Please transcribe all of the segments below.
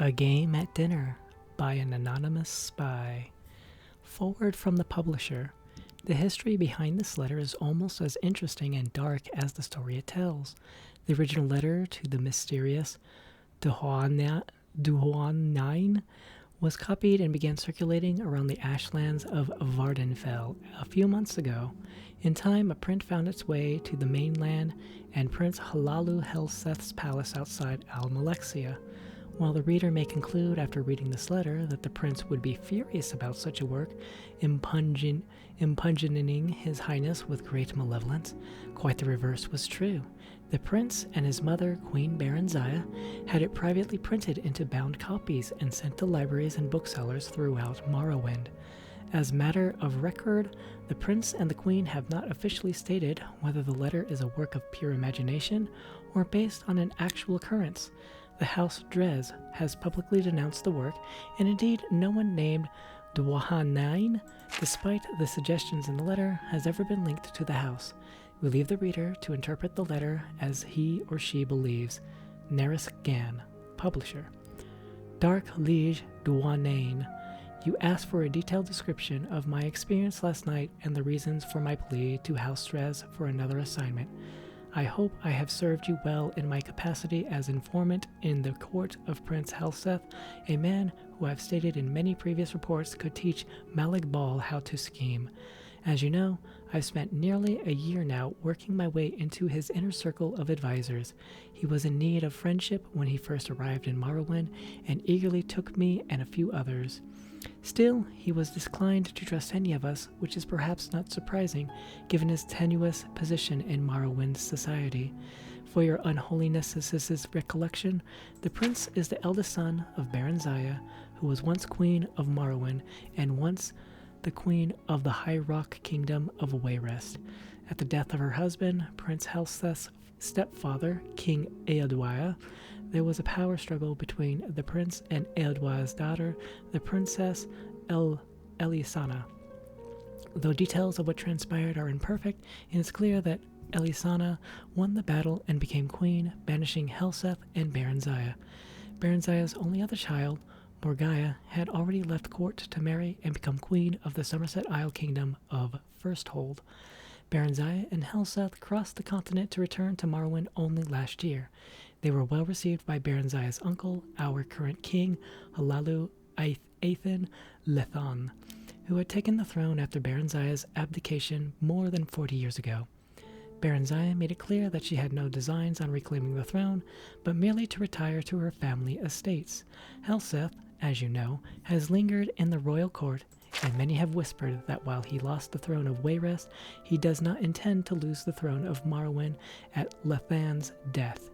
A Game at Dinner by an Anonymous Spy. Forward from the publisher. The history behind this letter is almost as interesting and dark as the story it tells. The original letter to the mysterious Duhuanain was copied and began circulating around the ashlands of Vardenfell a few months ago. In time, a print found its way to the mainland and Prince Halalu Helseth's palace outside Almalexia. While the reader may conclude after reading this letter that the prince would be furious about such a work, impugning his highness with great malevolence, quite the reverse was true. The prince and his mother, Queen Berenziah, had it privately printed into bound copies and sent to libraries and booksellers throughout Morrowind. As matter of record, the prince and the queen have not officially stated whether the letter is a work of pure imagination or based on an actual occurrence. The House Drez has publicly denounced the work, and indeed no one named Duhuanain, despite the suggestions in the letter, has ever been linked to the house. We leave the reader to interpret the letter as he or she believes. Neris Gan, Publisher. Dark Liege Duhuanain, you asked for a detailed description of my experience last night and the reasons for my plea to House Drez for another assignment. I hope I have served you well in my capacity as informant in the court of Prince Helseth, a man who I've stated in many previous reports could teach Malik Bal how to scheme. As you know, I've spent nearly a year now working my way into his inner circle of advisors. He was in need of friendship when he first arrived in Morrowind and eagerly took me and a few others. Still, he was disinclined to trust any of us, which is perhaps not surprising, given his tenuous position in Morrowind's society. For your unholiness's recollection, the prince is the eldest son of Berenziah, who was once queen of Morrowind, and once the queen of the High Rock Kingdom of Wayrest. At the death of her husband, Prince Helseth's stepfather, King Eadwaya, there was a power struggle between the prince and Eadwaya's daughter, the Princess Elisana. Though details of what transpired are imperfect, it is clear that Elisana won the battle and became queen, banishing Helseth and Berenziah. Berenziah's only other child, Morgaya, had already left court to marry and become queen of the Somerset Isle Kingdom of Firsthold. Berenziah and Helseth crossed the continent to return to Morrowind only last year. They were well received by Berenziah's uncle, our current king, Halalu Aithin Lethan, who had taken the throne after Berenziah's abdication more than 40 years ago. Berenziah made it clear that she had no designs on reclaiming the throne, but merely to retire to her family estates. Helseth, as you know, has lingered in the royal court, and many have whispered that while he lost the throne of Wayrest, he does not intend to lose the throne of Morrowind at Lethan's death.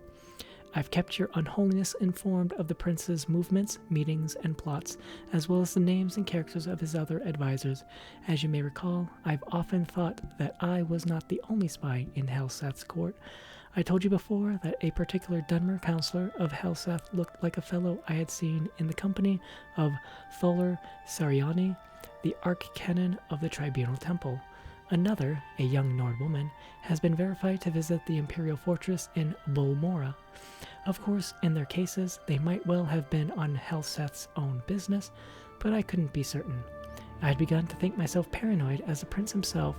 I've kept your unholiness informed of the prince's movements, meetings, and plots, as well as the names and characters of his other advisors. As you may recall, I've often thought that I was not the only spy in Helseth's court. I told you before that a particular Dunmer counselor of Helseth looked like a fellow I had seen in the company of Tholar Sariani, the Archcanon of the Tribunal Temple. Another, a young Nord woman, has been verified to visit the Imperial Fortress in Bolmora. Of course, in their cases, they might well have been on Helseth's own business, but I couldn't be certain. I had begun to think myself paranoid as the prince himself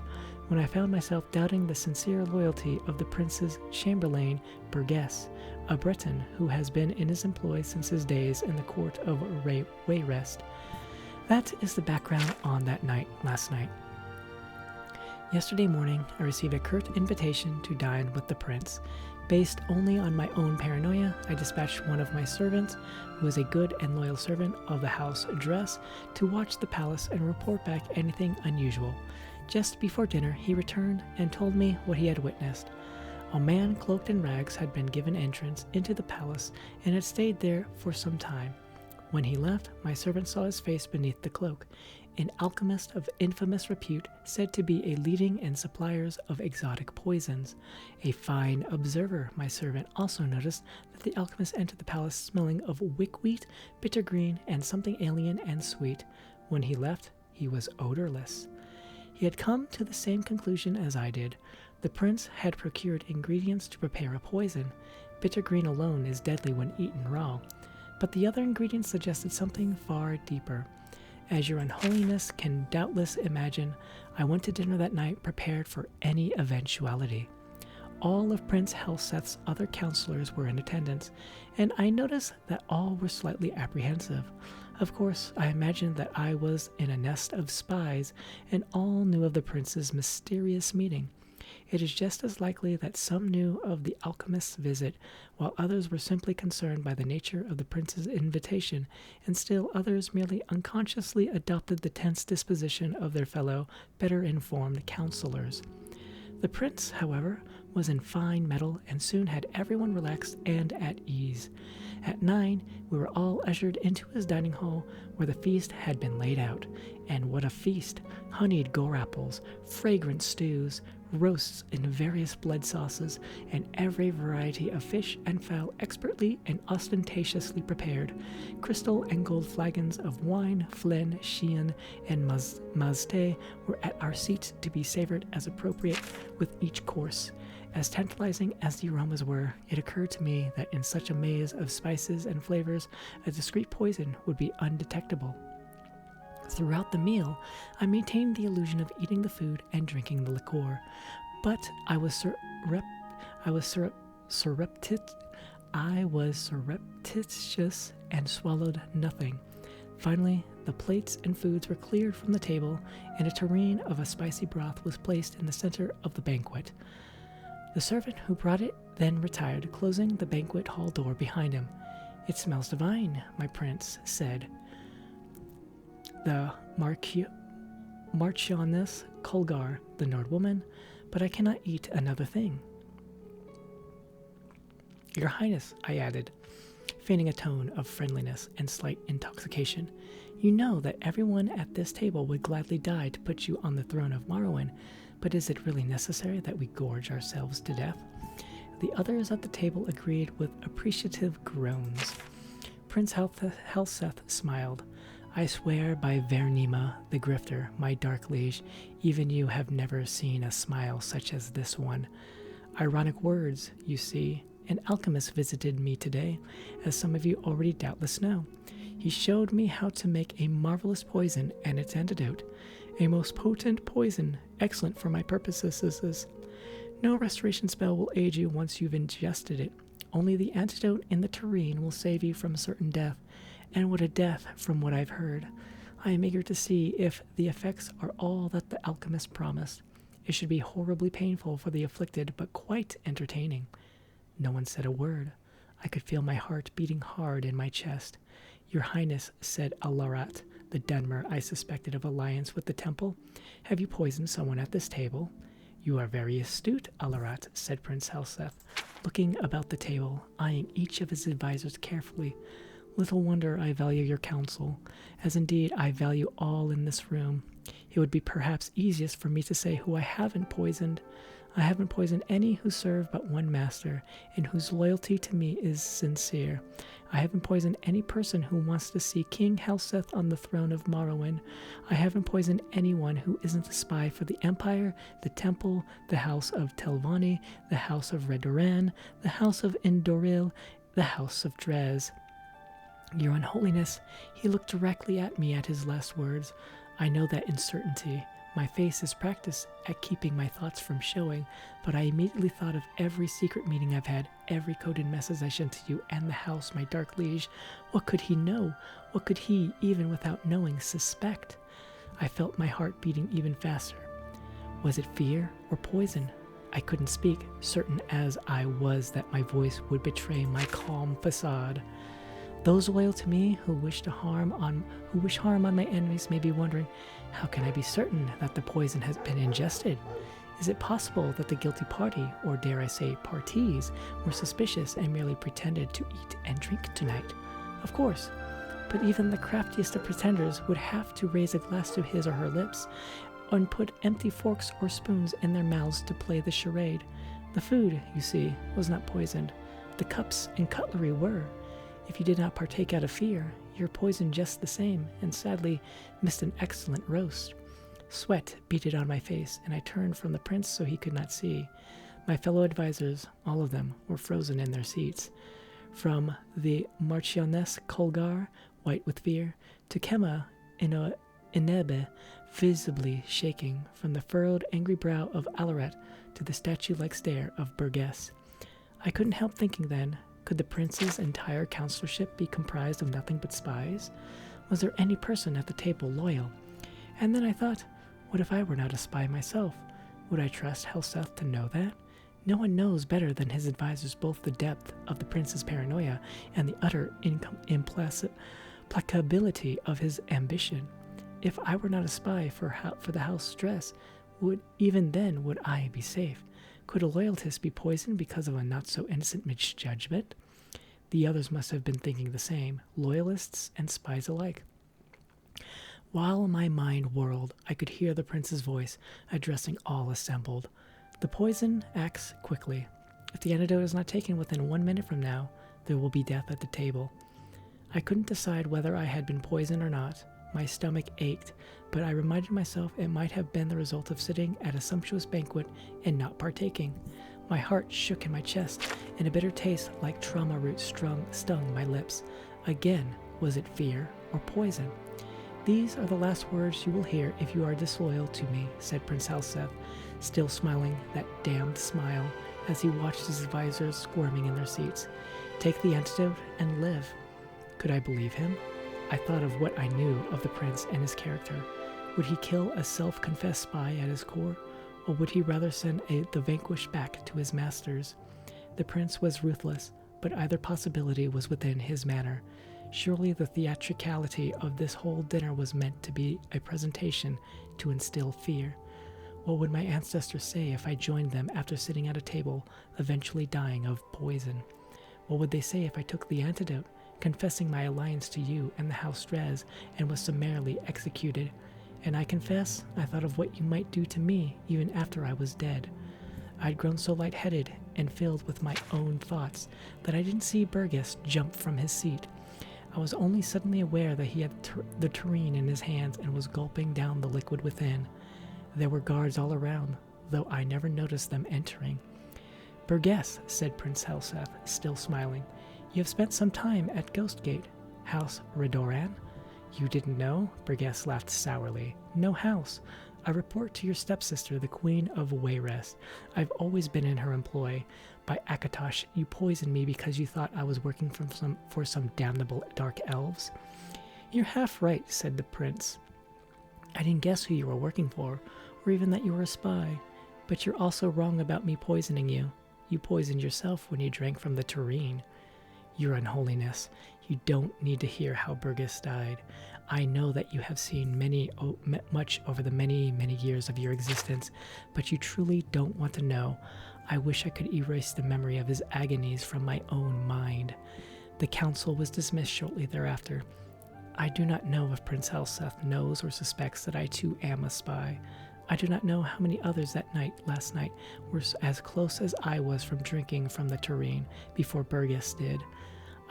when I found myself doubting the sincere loyalty of the prince's chamberlain, Burgess, a Breton who has been in his employ since his days in the court of Wayrest. That is the background on that night last night. Yesterday morning, I received a curt invitation to dine with the prince. Based only on my own paranoia, I dispatched one of my servants, who is a good and loyal servant of the House Dress, to watch the palace and report back anything unusual. Just before dinner, he returned and told me what he had witnessed. A man cloaked in rags had been given entrance into the palace and had stayed there for some time. When he left, my servant saw his face beneath the cloak. An alchemist of infamous repute, said to be a leading and suppliers of exotic poisons. A fine observer, my servant also noticed that the alchemist entered the palace smelling of wickweed, bittergreen, and something alien and sweet. When he left, he was odorless. He had come to the same conclusion as I did. The prince had procured ingredients to prepare a poison. Bittergreen alone is deadly when eaten raw. but the other ingredients suggested something far deeper. As your unholiness can doubtless imagine, I went to dinner that night prepared for any eventuality. All of Prince Helseth's other counselors were in attendance, and I noticed that all were slightly apprehensive. Of course, I imagined that I was in a nest of spies, and all knew of the prince's mysterious meeting. It is just as likely that some knew of the alchemist's visit, while others were simply concerned by the nature of the prince's invitation, and still others merely unconsciously adopted the tense disposition of their fellow, better-informed counselors. The prince, however, was in fine mettle and soon had everyone relaxed and at ease. At 9, we were all ushered into his dining hall where the feast had been laid out. And what a feast! Honeyed gore apples, fragrant stews, roasts in various blood sauces, and every variety of fish and fowl expertly and ostentatiously prepared. Crystal and gold flagons of wine, Flen, Chian, and Mazte were at our seats to be savored as appropriate with each course. As tantalizing as the aromas were, it occurred to me that in such a maze of spices and flavors, a discreet poison would be undetectable. Throughout the meal, I maintained the illusion of eating the food and drinking the liqueur, but I was surreptitious and swallowed nothing. Finally, the plates and foods were cleared from the table, and a tureen of a spicy broth was placed in the center of the banquet. The servant who brought it then retired, closing the banquet hall door behind him. "It smells divine," my prince said. "The Marchioness Colgar, the Nord woman, but I cannot eat another thing." "Your Highness," I added, feigning a tone of friendliness and slight intoxication, "you know that everyone at this table would gladly die to put you on the throne of Morrowind, but is it really necessary that we gorge ourselves to death?" The others at the table agreed with appreciative groans. Prince Helseth smiled. "I swear by Vernima, the grifter, my dark liege, even you have never seen a smile such as this one. Ironic words, you see. An alchemist visited me today, as some of you already doubtless know. He showed me how to make a marvelous poison and its antidote. A most potent poison, excellent for my purposes. No restoration spell will aid you once you've ingested it. Only the antidote in the tureen will save you from certain death. And what a death, from what I've heard. I am eager to see if the effects are all that the alchemist promised. It should be horribly painful for the afflicted, but quite entertaining." No one said a word. I could feel my heart beating hard in my chest. "Your Highness," said Alarat, the Dunmer I suspected of alliance with the temple, "have you poisoned someone at this table?" "You are very astute, Alarat," said Prince Helseth, looking about the table, eyeing each of his advisors carefully. "Little wonder I value your counsel, as indeed I value all in this room. It would be perhaps easiest for me to say who I haven't poisoned. I haven't poisoned any who serve but one master, and whose loyalty to me is sincere. I haven't poisoned any person who wants to see King Helseth on the throne of Morrowind. I haven't poisoned anyone who isn't a spy for the Empire, the Temple, the House of Telvanni, the House of Redoran, the House of Indoril, the House of Drez. Your Unholiness," he looked directly at me at his last words, "I know that in certainty. My face is practiced at keeping my thoughts from showing, but I immediately thought of every secret meeting I've had, every coded message I sent to you and the house, my dark liege. What could he know? What could he, even without knowing, suspect?" I felt my heart beating even faster. Was it fear or poison? I couldn't speak, certain as I was that my voice would betray my calm facade. Those loyal to me who wish harm on my enemies may be wondering, how can I be certain that the poison has been ingested? Is it possible that the guilty party, or dare I say parties, were suspicious and merely pretended to eat and drink tonight? Of course, but even the craftiest of pretenders would have to raise a glass to his or her lips and put empty forks or spoons in their mouths to play the charade. The food, you see, was not poisoned. The cups and cutlery were. If you did not partake out of fear, you're poisoned just the same, and sadly missed an excellent roast. Sweat beaded on my face, and I turned from the prince so he could not see. My fellow advisors, all of them, were frozen in their seats. from the Marchioness Colgar, white with fear, to Kema Inebe, visibly shaking, from the furrowed, angry brow of Alaret to the statue-like stare of Burgess. I couldn't help thinking then, could the prince's entire counselorship be comprised of nothing but spies? Was there any person at the table loyal? And then I thought, what if I were not a spy myself? Would I trust Helseth to know that? No one knows better than his advisors both the depth of the prince's paranoia and the utter implacability of his ambition. If I were not a spy for the House Stress, would I be safe? Could a loyalist be poisoned because of a not-so-innocent misjudgment? The others must have been thinking the same, loyalists and spies alike. While my mind whirled, I could hear the prince's voice addressing all assembled. The poison acts quickly. If the antidote is not taken within 1 minute from now, there will be death at the table. I couldn't decide whether I had been poisoned or not. My stomach ached, but I reminded myself it might have been the result of sitting at a sumptuous banquet and not partaking. My heart shook in my chest, and a bitter taste like trauma root stung my lips. Again, was it fear or poison? These are the last words you will hear if you are disloyal to me, said Prince Helseth, still smiling that damned smile as he watched his advisors squirming in their seats. Take the antidote and live. Could I believe him? I thought of what I knew of the prince and his character. Would he kill a self-confessed spy at his core, or would he rather send the vanquished back to his masters? The prince was ruthless, but either possibility was within his manner. Surely the theatricality of this whole dinner was meant to be a presentation to instill fear. What would my ancestors say if I joined them after sitting at a table, eventually dying of poison? What would they say if I took the antidote, confessing my alliance to you and the House Strez, and was summarily executed? And I confess, I thought of what you might do to me even after I was dead. I'd grown so lightheaded and filled with my own thoughts that I didn't see Burgess jump from his seat. I was only suddenly aware that he had the tureen in his hands and was gulping down the liquid within. There were guards all around, though I never noticed them entering. Burgess, said Prince Helseth, still smiling, you have spent some time at Ghostgate, House Redoran? You didn't know? Burgess laughed sourly. No house. I report to your stepsister, the Queen of Wayrest. I've always been in her employ. By Akatosh, you poisoned me because you thought I was working for some damnable dark elves. You're half right, said the prince. I didn't guess who you were working for, or even that you were a spy. But you're also wrong about me poisoning you. You poisoned yourself when you drank from the tureen. Your unholiness. You don't need to hear how Burgess died. I know that you have seen much over the many, many years of your existence, but you truly don't want to know. I wish I could erase the memory of his agonies from my own mind. The council was dismissed shortly thereafter. I do not know if Prince Helseth knows or suspects that I too am a spy. I do not know how many others last night, were as close as I was from drinking from the tureen before Burgess did.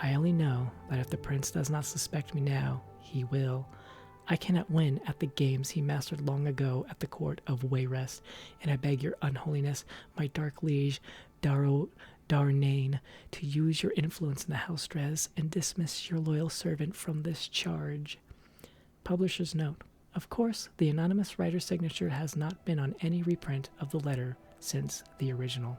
I only know that if the prince does not suspect me now, he will. I cannot win at the games he mastered long ago at the court of Wayrest, and I beg your unholiness, my dark liege, Darnane, to use your influence in the House Strez and dismiss your loyal servant from this charge. Publisher's note. Of course, the anonymous writer's signature has not been on any reprint of the letter since the original.